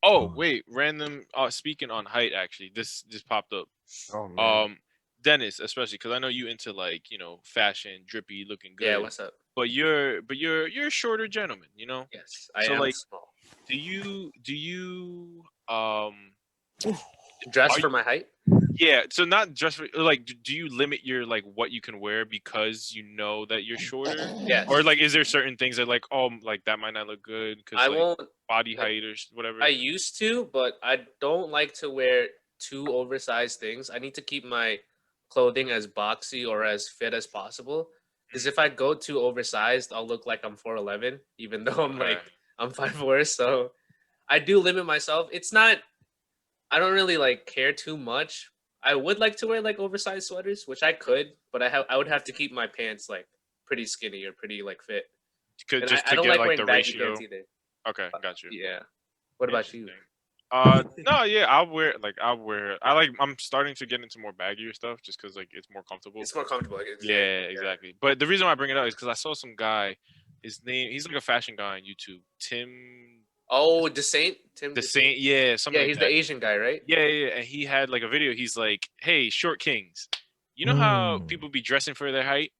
Oh wait, random. Speaking on height, actually, this just popped up. Oh man. Um, Dennis, especially because I know you into like fashion, drippy, looking Yeah, good, what's up? but you're a shorter gentleman, Yes, I So am like, small. do you Dress are for you, my height? yeah? So not just for, like, do you limit your like what you can wear because you know that you're shorter, or Yes. like is there certain things that like like that might not look good because I like won't body like height or whatever? I used to, but I don't like to wear too oversized things. I need to keep my clothing as boxy or as fit as possible. Because Mm, if I go too oversized, I'll look like I'm 4'11", even though okay. I'm 5'4". So I do limit myself. It's not I don't really like care too much. I would like to wear like oversized sweaters, which I could, but I would have to keep my pants like pretty skinny or pretty like fit. Could And just I to don't get like like wearing the baggy pants ratio. either. Okay, got you. Yeah. What about you? Interesting. No, yeah, I'll wear. I'm starting to get into more baggier stuff just because like it's more comfortable. It's more comfortable. Like, Yeah, exactly. Yeah. exactly. But the reason why I bring it up is because I saw some guy. He's like a fashion guy on YouTube. Oh, Descent, Tim The Descent. Saint, yeah, something Yeah, like he's the that. Asian guy, right? Yeah, yeah, yeah. And he had like a video. He's like, "Hey, short kings, you know how Mm. people be dressing for their height?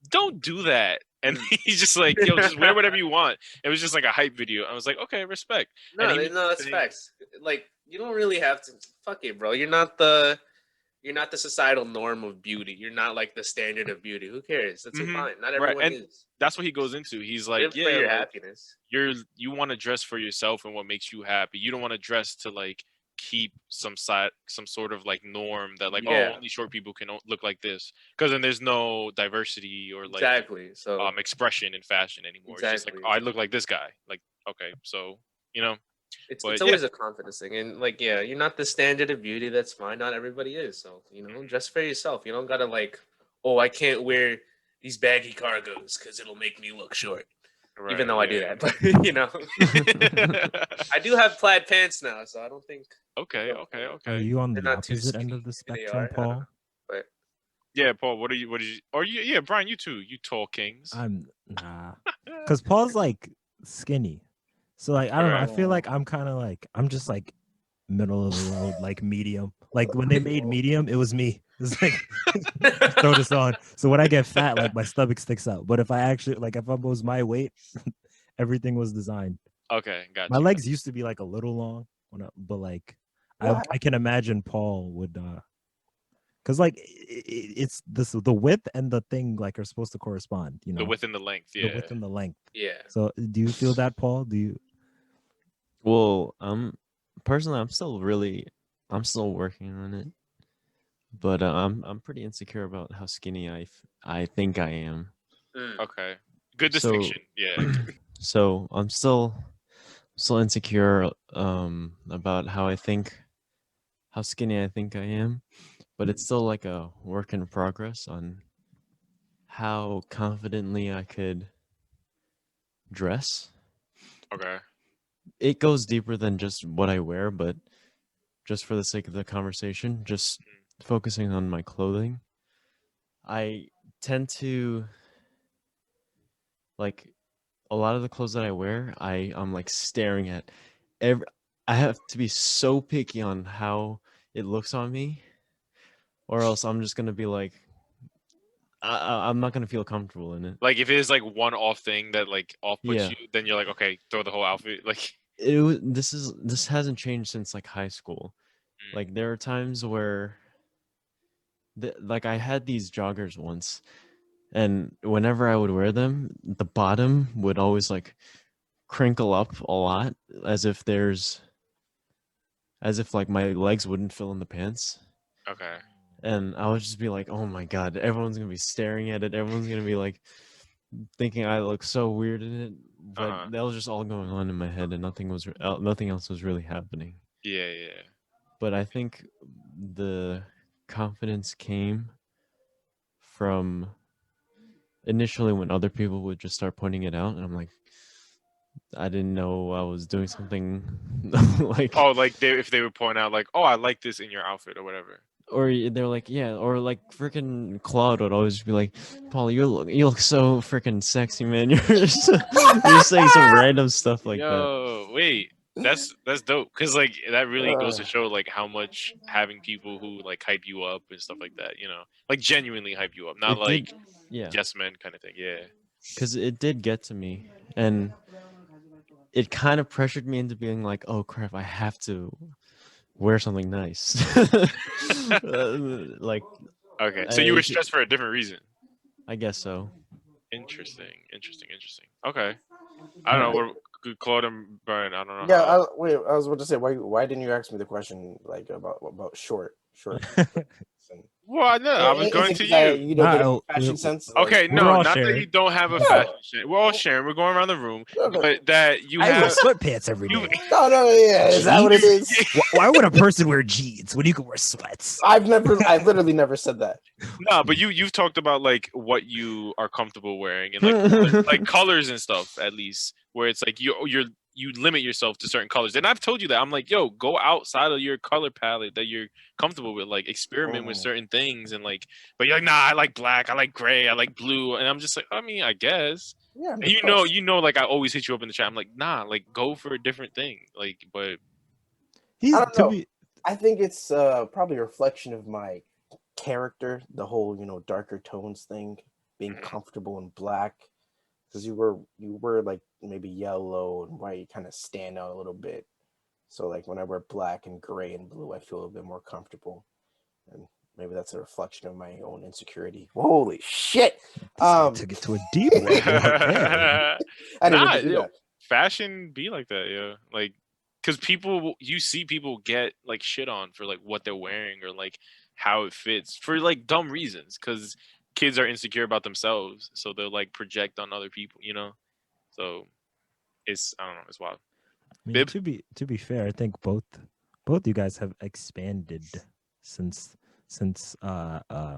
Don't do that." And Mm. he's just like, "Yo, just wear whatever you want." It was just like a hype video. I was like, "Okay, respect." And No, he made no, the that's thing. facts. Like you don't really have to. Fuck it, bro. You're not the societal norm of beauty. You're not like the standard of beauty. Who cares? That's fine. Not Right, everyone and is. that's what he goes into. He's like, Live for "Yeah, your like happiness. you want to dress for yourself and what makes you happy. You don't want to dress to like keep some sort of like norm that like, oh, Yeah, only short people can look like this, because then there's no diversity or like exactly. So expression in fashion anymore. It's just like, exactly. oh, I look like this guy. Like, okay, so you know, It's but yeah. always a confidence thing, and like yeah, you're not the standard of beauty. That's fine. Not everybody is. So dress for yourself. You don't gotta like, oh, I can't wear these baggy cargos because it'll make me look short. Even Right, though I do yeah. that, but I do have plaid pants now, so I don't think they Okay, don't. okay, Are okay. you on They're the not too opposite end of skinny. the Maybe they spectrum, are. I don't know, Paul? but Yeah, Paul, what are you, or you, yeah, Brian, you too, you tall kings. I'm nah, because Paul's like skinny. So like I don't know. Okay. I feel like I'm kind of like I'm just like middle of the road, like medium. Like when they made medium, it was me. It's like throw this on. So when I get fat, like my stomach sticks out. But if I actually like if I was my weight, everything was designed. Okay, My got you. legs used to be like a little long, but like I can imagine Paul would because like it's this the width and the thing like are supposed to correspond. The width and the length, The yeah. width and the length. yeah. So do you feel that, Paul? Do you? Well, personally, I'm still working on it, but I'm pretty insecure about how skinny I think I am. Mm. Okay, good So, distinction. Yeah. so I'm still insecure about how skinny I think I am, but it's still like a work in progress on how confidently I could dress. Okay. It goes deeper than just what I wear, but just for the sake of the conversation, just focusing on my clothing, I tend to like a lot of the clothes that I wear, I'm like staring at every I have to be so picky on how it looks on me, or else I'm just gonna be like I'm not gonna feel comfortable in it. Like if it is like one off thing that like off puts Yeah, you, then you're like, okay, throw the whole outfit. Like, this hasn't changed since like high school. mm, Like there are times where like I had these joggers once, and whenever I would wear them, the bottom would always like crinkle up a lot, as if like my legs wouldn't fill in the pants. okay, And I would just be like, oh my god, everyone's gonna be staring at it. Everyone's gonna be like thinking I look so weird in it. uh But huh, that was just all going on in my head, and nothing else was really happening. yeah, yeah, But I think the confidence came from initially when other people would just start pointing it out, and I'm like, I didn't know I was doing something like, Oh, like if they would point out like, oh, I like this in your outfit or whatever. or they're like, yeah, or like freaking Claude would always be like, Paul, you look so freaking sexy, man. You're saying some random stuff like that. Yo, wait. That's dope because like that really goes to Uh, show like how much having people who like hype you up and stuff like that, like genuinely hype you up, not It like did, yeah, yes men kind of thing. Yeah. because it did get to me, and it kind of pressured me into being like, oh crap, I have to wear something nice. Like, Okay, so you were it, stressed for a different reason. I guess so. Interesting. Okay, I don't know. What Claude and Brian, I don't know yeah, how. wait. I was about to say, why didn't you ask me the question like about short? Well, no, I was Is going it to 'cause I, you. don't Nah, have a fashion sense? Like, Okay, we're no, all not that sharing. you don't have a no, fashion sense. We're all sharing. We're going around the room, okay. but that you I wear have sweatpants every you. day. No, yeah, is that what it is? Why would a person wear jeans when you can wear sweats? I've literally never said that. No, but you've talked about like what you are comfortable wearing and like colors and stuff at least, where it's like you limit yourself to certain colors. And I've told you that. I'm like, yo, go outside of your color palette that you're comfortable with, like experiment with certain things and like, but you're like, nah, I like black, I like gray, I like blue. And I'm just like, I mean, I guess. Yeah, And of course. like I always hit you up in the chat. I'm like, nah, like go for a different thing. Like, but I don't know. I think it's probably a reflection of my character, the whole darker tones thing, being comfortable in black, because you were like maybe yellow and white, you kind of stand out a little bit. So like when I wear black and gray and blue, I feel a little bit more comfortable, and maybe that's a reflection of my own insecurity. Holy shit! Took it to a deep level. I didn't nah, mean to do that. fashion be like that, yeah. Like, because you see people get like shit on for like what they're wearing or like how it fits for like dumb reasons. Because kids are insecure about themselves, so they'll like project on other people. So I don't know, it's wild. I mean, Bib? to be fair, I think both you guys have expanded since high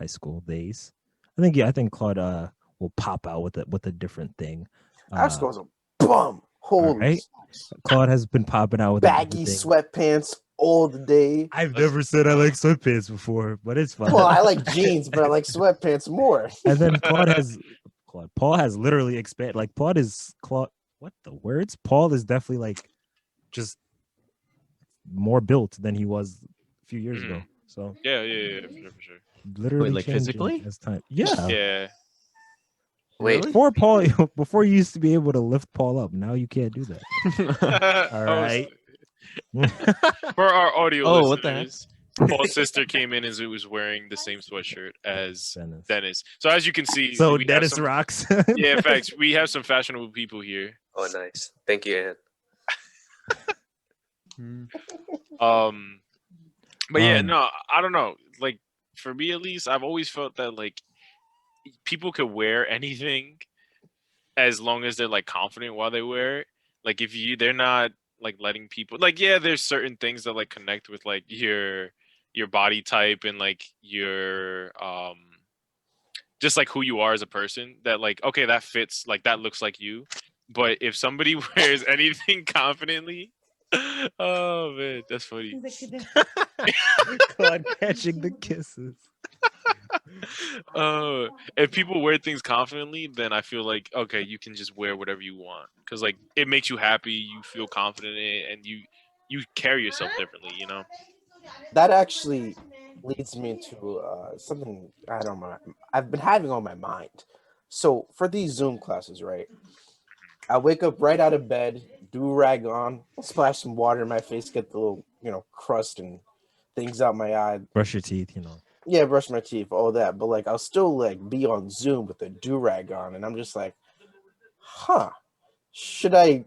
school days. I think Claude will pop out with a different thing. Oscar's a bum. Holy right. smokes. Claude has been popping out with Baggy sweatpants all the day. I've never said I like sweatpants before, but it's fine. Well, I like jeans, but I like sweatpants more. And then Paul has literally expanded. Like Claude. What the words? Paul is definitely like just more built than he was a few years ago. So Yeah, for sure. literally like changing physically? as time. Yeah. Yeah. Wait, Before before you used to be able to lift Paul up, now you can't do that. All right. For our audio Oh, what the heck? listeners, Paul's sister came in and was wearing the same sweatshirt as Dennis. So as you can see, So we have Dennis some- rocks. Yeah, facts. We have some fashionable people here. oh nice, thank you, Ann. But yeah, Um, no, I don't know. Like for me at least, I've always felt that like people could wear anything as long as they're like confident while they wear it. Like if they're not like letting people like yeah, there's certain things that like connect with like your body type and like your just like who you are as a person that like okay that fits like that looks like you. But if somebody wears anything confidently, oh man, that's funny. God catching the kisses. If people wear things confidently, then I feel like okay, you can just wear whatever you want because like it makes you happy, you feel confident in it, and you carry yourself differently. That actually leads me to something I've been having on my mind. So for these Zoom classes, right? I wake up right out of bed, do rag on, splash some water in my face, get the little crust and things out my eye. Brush your teeth, Yeah, brush my teeth, all that. But like I'll still like be on Zoom with a do rag on, and I'm just like, huh, should I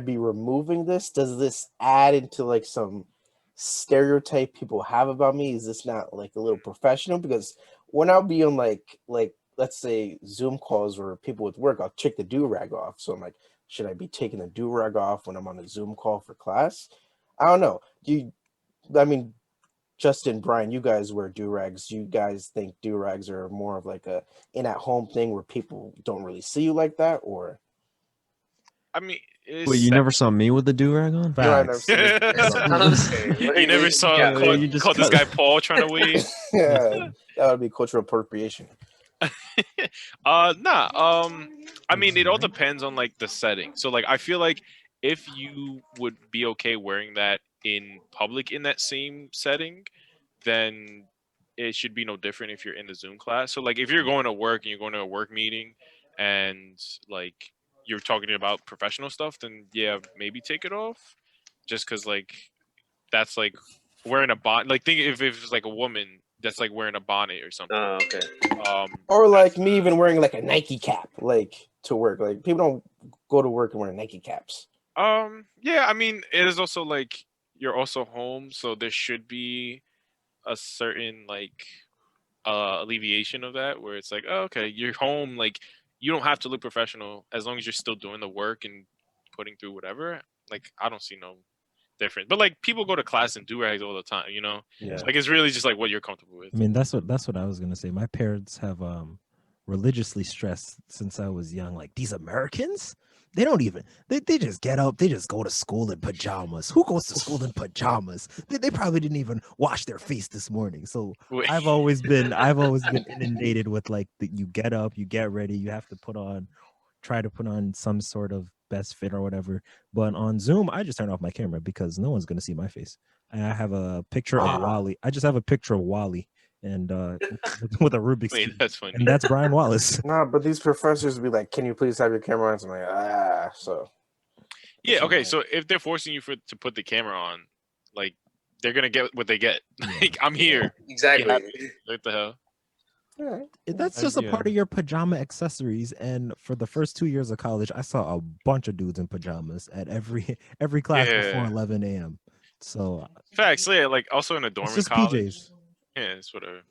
be removing this? Does this add into like some stereotype people have about me? Is this not like a little professional? Because when I'll be on like let's say Zoom calls where people with work, I'll take the do rag off. So I'm like, should I be taking the do rag off when I'm on a Zoom call for class? I don't know. I mean, Justin, Brian, you guys wear do rags. You guys think do rags are more of like a at home thing where people don't really see you like that, or? I mean, Wait, you never saw me with the do-rag on? No, I've never Facts. seen it. That's what I'm saying. You never saw Yeah, you just caught this cut- guy Paul trying to wave. Yeah, that would be cultural appropriation. Nah. I mean, it all depends on like the setting. So like, I feel like if you would be okay wearing that in public in that same setting, then it should be no different if you're in the Zoom class. So like if you're going to work and you're going to a work meeting and like you're talking about professional stuff, then yeah, maybe take it off. Just because like that's like wearing a bonnet. Like think if it's like a woman that's like wearing a bonnet or something. Oh, okay. Or like me even wearing like a Nike cap, like to work. Like people don't go to work and wear Nike caps. Yeah, I mean it is also like you're also home, so there should be a certain like alleviation of that where it's like, oh, okay, you're home, like you don't have to look professional as long as you're still doing the work and putting through whatever. Like I don't see no difference. But like people go to class and do rags all the time, you know? Yeah. So, like it's really just like what you're comfortable with. I mean, that's what I was gonna say. My parents have religiously stressed since I was young. Like these Americans, they don't even they just get up, they just go to school in pajamas. Who goes to school in pajamas? They probably didn't even wash their face this morning. So Wait. I've always been inundated with like you get up, you get ready, you have to try to put on some sort of best fit or whatever. But on Zoom, I just turn off my camera because no one's gonna see my face. And I have a picture of Wally. I just have a picture of Wally and with a Rubik's Wait, cube. that's funny. And that's Brian Wallace. No, but these professors be like, "Can you please have your camera on?" So I'm like, so Yeah, That's okay, right. so if they're forcing you to put the camera on, like they're gonna get what they get. Yeah. Like I'm here. Exactly. What the hell? all right. That's just a part Yeah. of your pajama accessories. And for the first 2 years of college, I saw a bunch of dudes in pajamas at every class before Yeah. 11 a.m. So Facts, yeah, like also in a dorm it's in just college. PJs. Yeah, it's whatever.